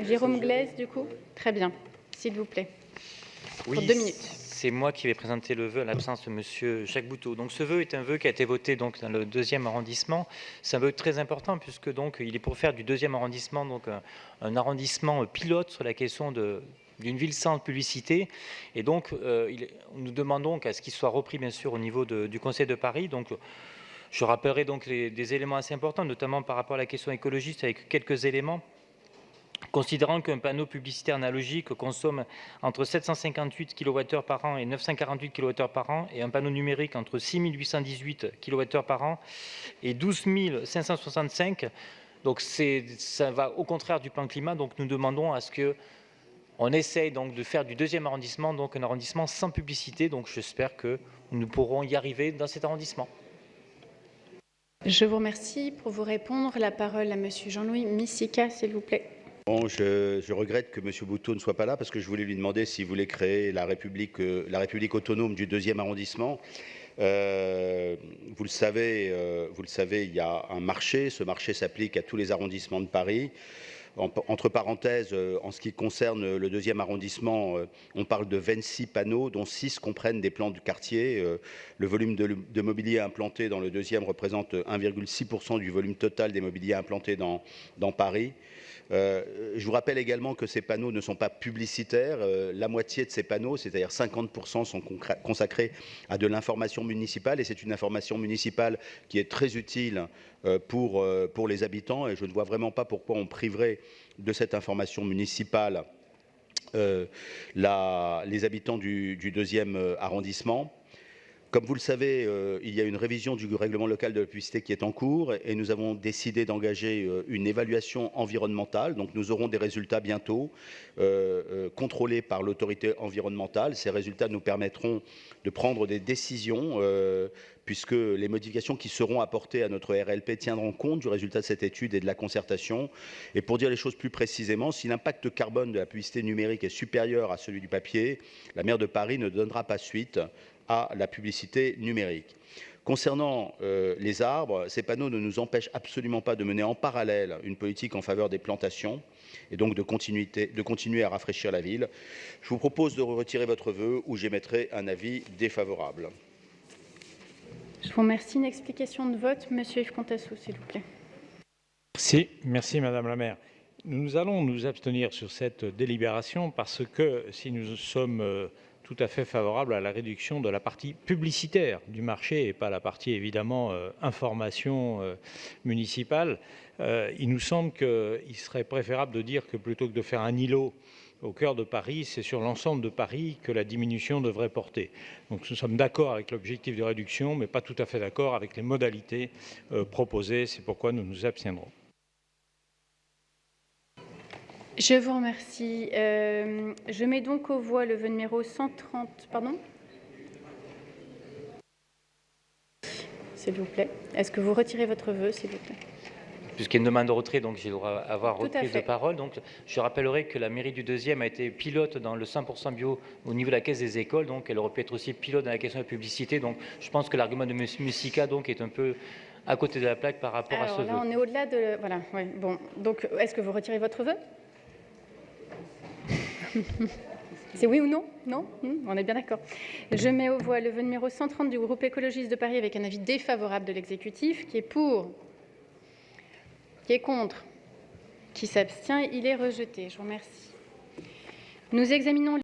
Jérôme Glaise, du coup. Très bien, s'il vous plaît. Oui, pour 2 minutes. c'est moi qui vais présenter le vœu à l'absence de Monsieur Jacques Bouteau. Donc ce vœu est un vœu qui a été voté donc dans le 2e arrondissement. C'est un vœu très important puisque donc il est pour faire du 2e arrondissement donc un arrondissement pilote sur la question d'une ville sans publicité. Et donc nous demandons à ce qu'il soit repris bien sûr au niveau du Conseil de Paris. Donc je rappellerai donc des éléments assez importants, notamment par rapport à la question écologiste avec quelques éléments. Considérant qu'un panneau publicitaire analogique consomme entre 758 kWh par an et 948 kWh par an, et un panneau numérique entre 6 818 kWh par an et 12 565, donc ça va au contraire du plan climat. Donc nous demandons à ce qu'on essaye donc de faire du 2e arrondissement donc un arrondissement sans publicité. Donc j'espère que nous pourrons y arriver dans cet arrondissement. Je vous remercie. Pour vous répondre, la parole à Monsieur Jean-Louis Misica, s'il vous plaît. Bon, je regrette que M. Bouteau ne soit pas là parce que je voulais lui demander s'il voulait créer la République autonome du 2e arrondissement. Vous le savez, il y a un marché. Ce marché s'applique à tous les arrondissements de Paris. Entre parenthèses, en ce qui concerne le 2e arrondissement, on parle de 26 panneaux, dont 6 comprennent des plans du quartier. Le volume de mobilier implanté dans le 2e représente 1,6% du volume total des mobiliers implantés dans Paris. Je vous rappelle également que ces panneaux ne sont pas publicitaires. La moitié de ces panneaux, c'est-à-dire 50%, sont consacrés à de l'information municipale, et c'est une information municipale qui est très utile pour les habitants, et je ne vois vraiment pas pourquoi on priverait de cette information municipale les habitants du 2e arrondissement. Comme vous le savez, il y a une révision du règlement local de la publicité qui est en cours, et nous avons décidé d'engager une évaluation environnementale. Donc nous aurons des résultats bientôt contrôlés par l'autorité environnementale. Ces résultats nous permettront de prendre des décisions puisque les modifications qui seront apportées à notre RLP tiendront compte du résultat de cette étude et de la concertation. Et pour dire les choses plus précisément, si l'impact carbone de la publicité numérique est supérieur à celui du papier, la maire de Paris ne donnera pas suite à la publicité numérique. Concernant les arbres, ces panneaux ne nous empêchent absolument pas de mener en parallèle une politique en faveur des plantations et donc de continuer à rafraîchir la ville. Je vous propose de retirer votre vœu ou j'émettrai un avis défavorable. Je vous remercie. Une explication de vote, Monsieur Yves Contassou, s'il vous plaît. Merci Madame la maire. Nous allons nous abstenir sur cette délibération parce que si nous sommes tout à fait favorable à la réduction de la partie publicitaire du marché et pas la partie évidemment information municipale. Il nous semble qu'il serait préférable de dire que plutôt que de faire un îlot au cœur de Paris, c'est sur l'ensemble de Paris que la diminution devrait porter. Donc nous sommes d'accord avec l'objectif de réduction, mais pas tout à fait d'accord avec les modalités proposées. C'est pourquoi nous nous abstiendrons. Je vous remercie. Je mets donc aux voix le vœu numéro 130. Pardon ? S'il vous plaît. Est-ce que vous retirez votre vœu, s'il vous plaît ? Puisqu'il y a une demande de retrait, donc j'ai le droit à avoir reprise de parole. Donc je rappellerai que la mairie du 2e a été pilote dans le 100% bio au niveau de la caisse des écoles, donc elle aurait pu être aussi pilote dans la question de la publicité. Donc je pense que l'argument de M. Misica donc est un peu à côté de la plaque par rapport à ce vœu. Alors là, on est au-delà de... Voilà, oui. Bon, donc est-ce que vous retirez votre vœu ? C'est oui ou non? Non? On est bien d'accord. Je mets aux voix le vœu numéro 130 du groupe écologiste de Paris avec un avis défavorable de l'exécutif. Qui est pour? Qui est contre? Qui s'abstient? Il est rejeté. Je vous remercie. Nous examinons